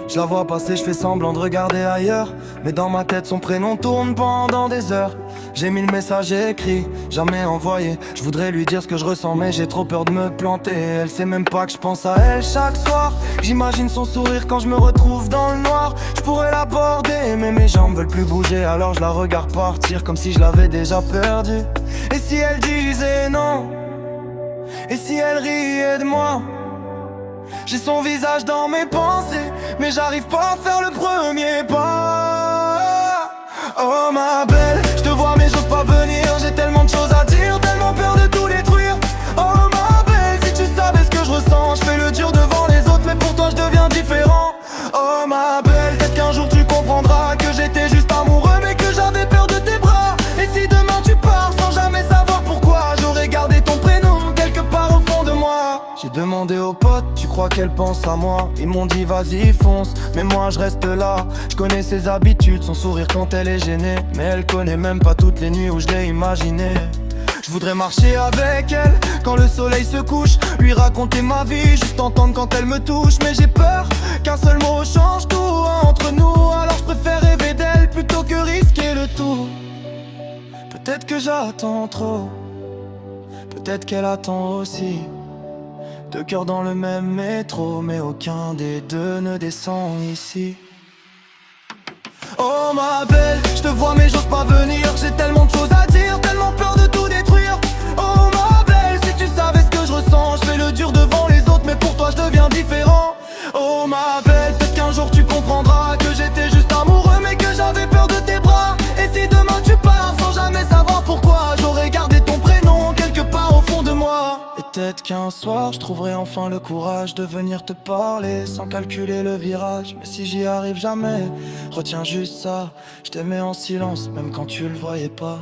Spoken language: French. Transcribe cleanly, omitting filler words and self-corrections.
Je la vois passer, je fais semblant de regarder ailleurs, mais dans ma tête son prénom tourne pendant des heures. J'ai mis le message écrit, jamais envoyé. Je voudrais lui dire ce que je ressens, mais j'ai trop peur de me planter. Elle sait même pas que je pense à elle chaque soir. J'imagine son sourire quand je me retrouve dans le noir. Je pourrais l'aborder, mais mes jambes veulent plus bouger. Alors je la regarde partir comme si je l'avais déjà perdue. Et si elle disait non? Et si elle riait de moi? J'ai son visage dans mes pensées, mais j'arrive pas à faire le premier pas. Oh ma belle, je te vois mais j'ose pas venir. J'ai tellement de choses à dire, tellement peur de tout détruire. Oh ma belle, si tu savais ce que je ressens. Je fais le dur devant les autres, mais pour toi je deviens différent. Oh ma belle, peut-être qu'un jour tu comprendras que j'étais juste amoureux, mais que j'avais peur de tes bras. Et si demain tu pars sans jamais savoir pourquoi, j'aurais gardé ton prénom quelque part au fond de moi. J'ai demandé aux potes, tu crois qu'elle pense à moi? Ils m'ont dit vas-y fonce, mais moi je reste là. Je connais ses habitudes, son sourire quand elle est gênée, mais elle connaît même pas toutes les nuits où je l'ai imaginé. Je voudrais marcher avec elle quand le soleil se couche, lui raconter ma vie, juste entendre quand elle me touche. Mais j'ai peur qu'un seul mot change tout entre nous, alors je préfère rêver d'elle plutôt que risquer le tout. Peut-être que j'attends trop, peut-être qu'elle attend aussi. Deux cœurs dans le même métro, mais aucun des deux ne descend ici. Oh ma belle, je te vois mais j'ose pas venir. J'ai tellement de choses à dire, tellement peur de tout détruire. Oh ma belle, si tu savais ce que je ressens. Je fais le dur devant les autres, mais pour toi je deviens différent. Oh ma belle, peut-être qu'un jour tu comprendras que j'étais juste amoureux, mais que j'avais peur de tes bras. Et si demain tu pars sans jamais savoir pourquoi, j'aurais gardé ton prénom quelque part au fond de moi. Et peut-être qu'un soir je trouverai enfin le courage de venir te parler sans calculer le virage. Mais si j'y arrive jamais, retiens juste ça, je t'aimais en silence même quand tu le voyais pas.